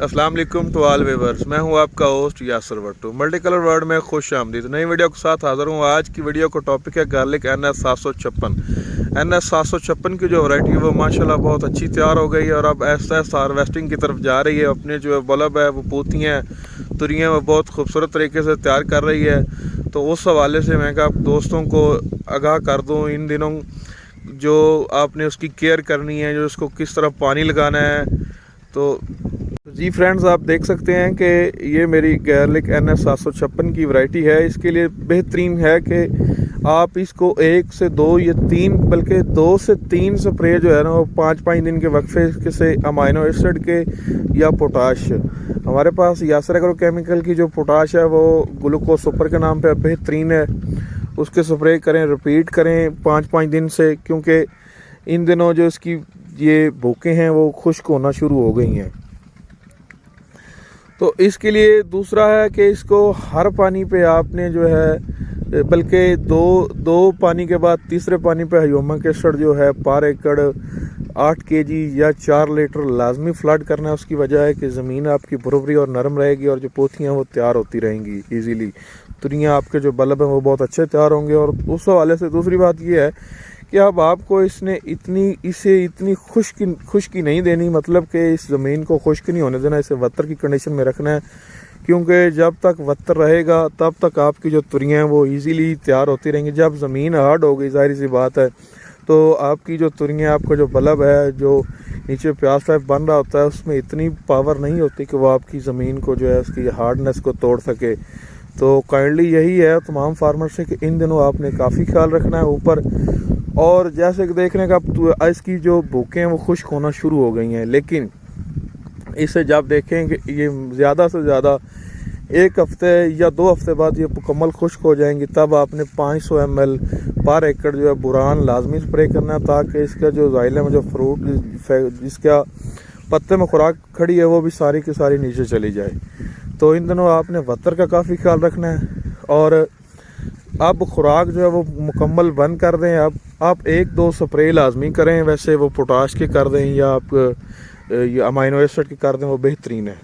अस्सलाम वालेकुम to all viewers. मैं हूं आपका host Yasir Bhattu. Multi colour world में खुश आमदीद। नई वीडियो के साथ हाज़िर हूं। आज की वीडियो का टॉपिक है गार्लिक NS 756 की जो वैरायटी है वो माशाल्लाह बहुत अच्छी तैयार हो गई है और अब ऐसा हार्वेस्टिंग की तरफ जा रही है। अपने जो बल्ब है वो पोतियाँ तुरियाँ वो बहुत खूबसूरत तरीके से तैयार कर रही है। तो उस हवाले से मैं आप दोस्तों को आगाह कर दूँ, इन दिनों जो आपने उसकी केयर करनी है, जो उसको किस तरह पानी लगाना है। तो जी फ्रेंड्स, आप देख सकते हैं कि ये मेरी गार्लिक NS 756 की वैरायटी है। इसके लिए बेहतरीन है कि आप इसको 1 से 2 या 3 बल्कि 2 से 3 स्प्रे जो है ना वो 5-5 दिन के वक्फे से अमाइनो एसिड के या पोटाश, हमारे पास यासर एग्रो केमिकल की जो पोटाश है वो ग्लूकोज सुपर के नाम पे बेहतरीन है। उसके स्प्रे करें, रिपीट करें 5-5 दिन से, क्योंकि इन दिनों जो इसकी ये भूखें हैं वो खुश्क होना शुरू हो गई हैं। तो इसके लिए दूसरा है कि इसको हर पानी पे आपने जो है बल्कि दो पानी के बाद तीसरे पानी पे ह्यूमिक एसिड जो है पर एकड़ 8 kg या 4 लीटर लाजमी फ्लड करना है। उसकी वजह है कि ज़मीन आपकी भुरभुरी और नरम रहेगी और जो पोथियाँ वो तैयार होती रहेंगी ईजीली। तुरियाँ आपके जो बल्ब हैं वो बहुत अच्छे तैयार होंगे। और उस हवाले से दूसरी बात ये है कि अब आपको इसे इतनी खुश्की नहीं देनी, मतलब कि इस ज़मीन को खुश्क नहीं होने देना, इसे वत्तर की कंडीशन में रखना है। क्योंकि जब तक वत्तर रहेगा तब तक आपकी जो तुरियाँ हैं वो इजीली तैयार होती रहेंगी। जब ज़मीन हार्ड हो गई, जाहिर सी बात है, तो आपकी जो तुरियाँ, आपका जो बल्ब है जो नीचे प्याज टाइप बन रहा होता है, उसमें इतनी पावर नहीं होती कि वो आपकी ज़मीन को जो है उसकी हार्डनेस को तोड़ सके। तो काइंडली यही है तमाम फार्मर से कि इन दिनों आपने काफ़ी ख्याल रखना है ऊपर। और जैसे कि देखने का इसकी जो भूखें हैं वो खुश्क होना शुरू हो गई हैं, लेकिन इसे जब देखें कि ये ज़्यादा से ज़्यादा 1 हफ्ते या 2 हफ्ते बाद ये मुकम्मल खुश्क हो जाएंगी, तब आपने 500 ml पर एकड़ जो है बुरान लाजमी स्प्रे करना है, ताकि इसका जो ज़ाइलम जो फ्रूट जिसका पत्ते में खुराक खड़ी है वो भी सारी की सारी नीचे चली जाए। तो इन दिनों आपने वत्तर का काफ़ी ख्याल रखना है। और अब खुराक जो है वो मुकम्मल बंद कर दें। अब आप 1-2 स्प्रे लाजमी करें, वैसे वो पोटाश के कर दें या आप अमाइनो एसिड के कर दें, वो बेहतरीन है।